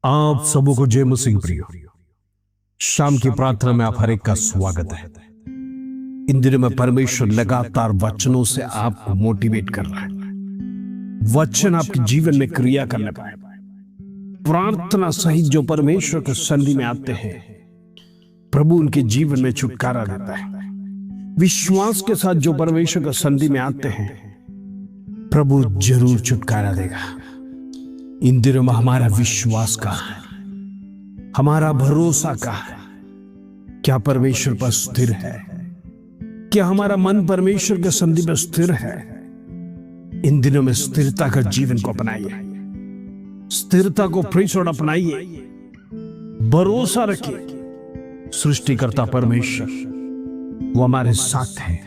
आप सबों को जय मसीह प्रियो। शाम की प्रार्थना में आप हर एक का स्वागत है। इन दिनों में परमेश्वर लगातार वचनों से आपको मोटिवेट कर रहा है। वचन आपके जीवन में क्रिया करने पाए। प्रार्थना सहित जो परमेश्वर के सन्निधि में आते हैं, प्रभु उनके जीवन में छुटकारा देता है। विश्वास के साथ जो परमेश्वर के सन्निधि में आते हैं, प्रभु जरूर छुटकारा देगा। इन दिनों में हमारा विश्वास कहाँ है, हमारा भरोसा कहाँ है? क्या परमेश्वर पर स्थिर है? क्या हमारा मन परमेश्वर के सन्निधि में स्थिर है? इन दिनों में स्थिरता का जीवन को अपनाइए, स्थिरता को प्रेषण अपनाइए, भरोसा रखिए। सृष्टिकर्ता परमेश्वर वो हमारे साथ है,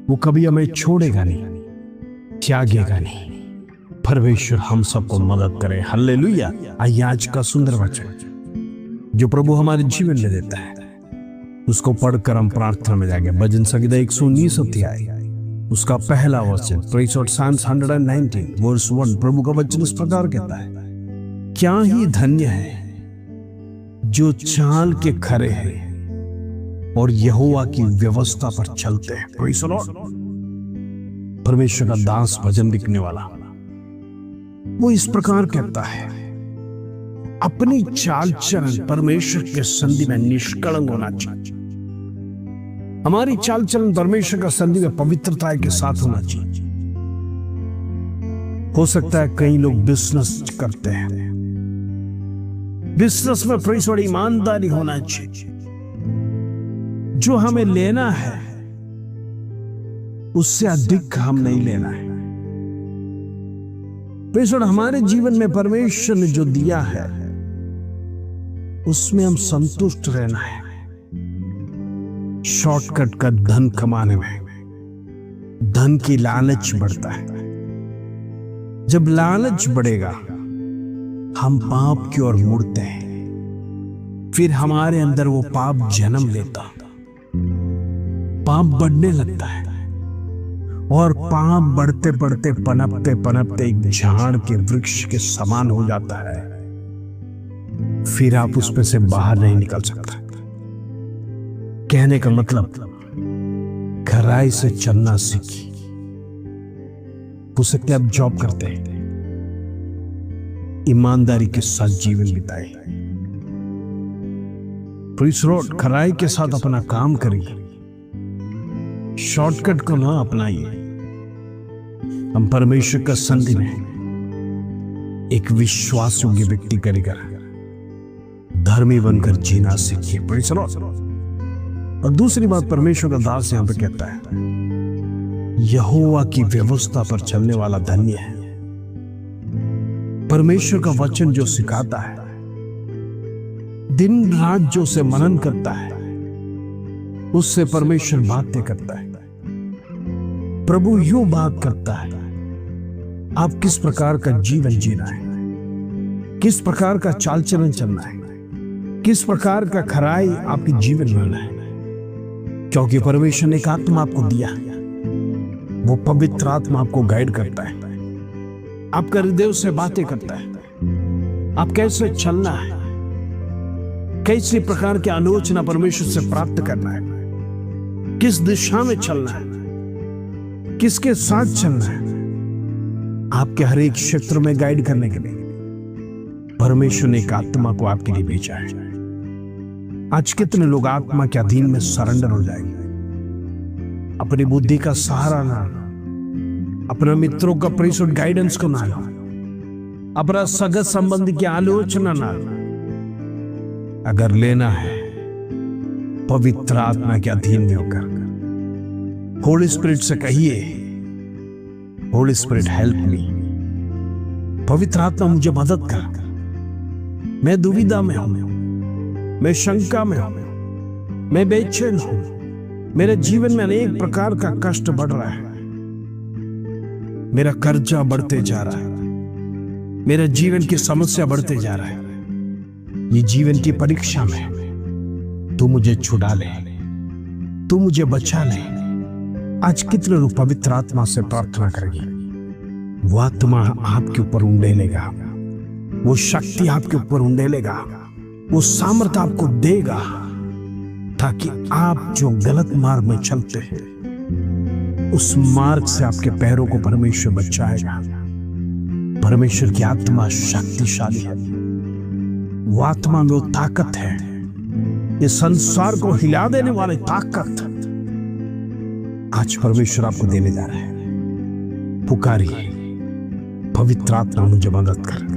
वो कभी हमें छोड़ेगा नहीं, त्यागेगा नहीं। परमेश्वर हम सबको मदद करे। हालेलुया। आइए आज का सुंदर वचन जो प्रभु हमारे जीवन में देता है, उसको पढ़कर हम प्रार्थना में जाएंगे। भजन संहिता 119 अध्याय उसका पहला वचन, प्रेज ऑफ साम्स 119 वर्स 1। प्रभु का वचन इस प्रकार कहता है, क्या ही धन्य है जो चाल के खरे हैं और यहोवा की व्यवस्था पर चलते हैं। Praise the Lord. परमेश्वर का दास भजन लिखने वाला वो इस प्रकार कहता है, अपनी चाल चलन परमेश्वर के सन्निधि में निष्कलंक होना चाहिए। हमारी चाल चलन परमेश्वर का सन्निधि में पवित्रता के साथ होना चाहिए। हो सकता है कई लोग बिजनेस करते हैं, बिजनेस में थोड़ी ईमानदारी होना चाहिए। जो हमें लेना है उससे अधिक हम नहीं लेना है। परमेश्वर हमारे जीवन में परमेश्वर ने जो दिया है उसमें हम संतुष्ट रहना है। शॉर्टकट का धन कमाने में धन की लालच बढ़ता है। जब लालच बढ़ेगा हम पाप की ओर मुड़ते हैं, फिर हमारे अंदर वो पाप जन्म लेता, पाप बढ़ने लगता है और पाप बढ़ते बढ़ते पनपते पनपते एक झाड़ के वृक्ष के समान हो जाता है। फिर आप उसमें से बाहर नहीं निकल सकता। कहने का मतलब खराई से चलना सीखिए। हो सकते आप जॉब करते हैं, ईमानदारी के साथ जीवन बिताए। प्लीज रोड खराई के साथ अपना काम करिए, शॉर्टकट को ना अपनाइए। हम परमेश्वर का सन्निधि में एक विश्वास योग्य व्यक्ति करेगा, धर्मी बनकर जीना सीखिए। Praise the Lord. और दूसरी बात परमेश्वर का दास यहां पे कहता है, यहोवा की व्यवस्था पर चलने वाला धन्य है। परमेश्वर का वचन जो सिखाता है, दिन रात जो से मनन करता है, उससे परमेश्वर बातें करता है। प्रभु यूं बात करता है, आप किस प्रकार का जीवन जीना है, किस प्रकार का चाल चलन चलना है, किस प्रकार का खराई आपके जीवन में होना है। क्योंकि परमेश्वर ने एक आत्मा आपको दिया, वो पवित्र आत्मा आपको गाइड करता है, आपका हृदय से बातें करता है। आप कैसे चलना है, कैसी प्रकार की आलोचना परमेश्वर से प्राप्त करना है, किस दिशा में चलना है, किसके साथ चलना है, आपके हर एक क्षेत्र में गाइड करने के लिए परमेश्वर ने एक आत्मा को आपके लिए भेजा है। आज कितने लोग आत्मा के अधीन में सरेंडर हो जाएंगे, अपनी बुद्धि का सहारा ना लो, अपने मित्रों का प्रेषित गाइडेंस को ना लो, अपना सगत संबंधी की आलोचना ना लो। अगर लेना है पवित्र आत्मा के अधीन में होकर होली स्पिरिट से कहिए, होली स्पिरिट हेल्प मी। पवित्र आत्मा मुझे मदद कर, मैं दुविधा में हूं, मैं शंका में हूं, मैं बेचैन हूं, मेरे जीवन में अनेक प्रकार का कष्ट बढ़ रहा है, मेरा कर्जा बढ़ते जा रहा है, मेरा जीवन की समस्या बढ़ते जा रहा है। ये जीवन की परीक्षा में तू मुझे छुड़ा ले, तू मुझे बचा ले। आज कितने लोग पवित्र आत्मा से प्रार्थना करेंगे, वो आत्मा आपके ऊपर उंडेलेगा, वो शक्ति आपके ऊपर उंडेलेगा, वो सामर्थ्य आपको देगा, ताकि आप जो गलत मार्ग में चलते हैं उस मार्ग से आपके पैरों को परमेश्वर बचाएगा। परमेश्वर की आत्मा शक्तिशाली है, वो आत्मा में वो ताकत है, ये संसार को हिला देने वाली ताकत आज परमेश्वर आपको देने जा रहा है। पुकारिए, पवित्र आत्मा मुझे मदद कर,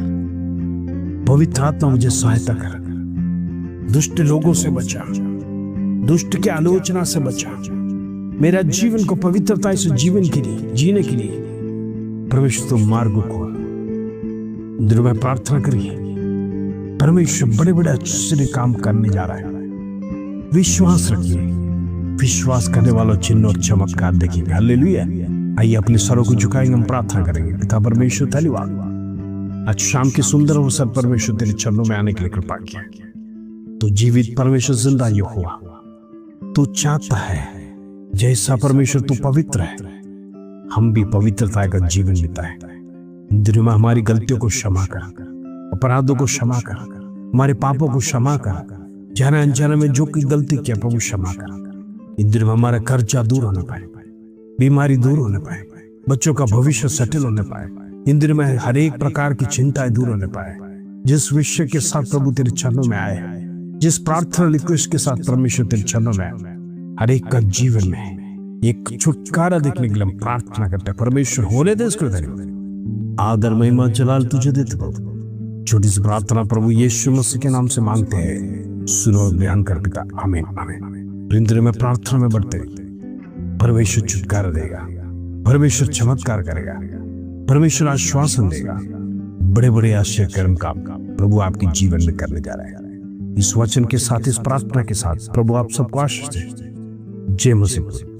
पवित्र आत्मा मुझे सहायता कर, दुष्ट लोगों से बचा, दुष्ट की आलोचना से बचा, मेरा जीवन को पवित्रता से जीवन के लिए जीने के लिए परमेश्वर तो मार्ग खोल। दिल में प्रार्थना करिए, परमेश्वर बड़े बड़े आश्चर्य काम करने जा रहा है। विश्वास रखिए, विश्वास करने वालों चिन्ह और चमत्कार देखेंगे। हालेलुया। आइए अपने सरों को झुकाएंगे, हम प्रार्थना करेंगे। पिता परमेश्वर धन्यवाद, आज शाम के सुंदर अवसर परमेश्वर तेरे चरणों में आने के लिए कृपा किया। तो जीवित परमेश्वर जिंदा यहोवा, तू चाहता है जैसा परमेश्वर तू पवित्र है, हम भी पवित्रता का जीवन बिताए। दिनों में हमारी गलतियों को क्षमा कर, अपराधों को क्षमा कर, हमारे पापों को क्षमा कर, जाने अनजाने में जो कोई गलती किया प्रभु क्षमा कर। इन दिनों में हमारा कर्जा दूर होने पाए, बीमारी दूर होने पाए, बच्चों का भविष्य सेटल होने पाए। इन दिनों में हर एक प्रकार की चिंताएं दूर होने पाए। जिस विषय के साथ प्रभु तेरे चरणों में आए, जिस प्रार्थना रिक्वेस्ट के साथ परमेश्वर तेरे चरणों में आए, हर एक का जीवन में एक छुटकारा देखने के लिए हम प्रार्थना करते हैं। परमेश्वर होने दे इसको धन्यवाद, आदर महिमा जलाल तुझे देते प्रभु। छोटी सी प्रार्थना प्रभु यीशु मसीह के नाम से मांगते हैं, सुनो और ध्यान कर पिता, आमीन आमीन। इंद्र में प्रार्थना में बढ़ते, परमेश्वर छुटकारा देगा, परमेश्वर चमत्कार करेगा, परमेश्वर आश्वासन देगा, बड़े बड़े आश्चर्य कर्म का प्रभु आपके जीवन में करने जा रहा है। इस वचन के साथ, इस प्रार्थना के साथ प्रभु आप सबको आशीष दे। जय मसीह।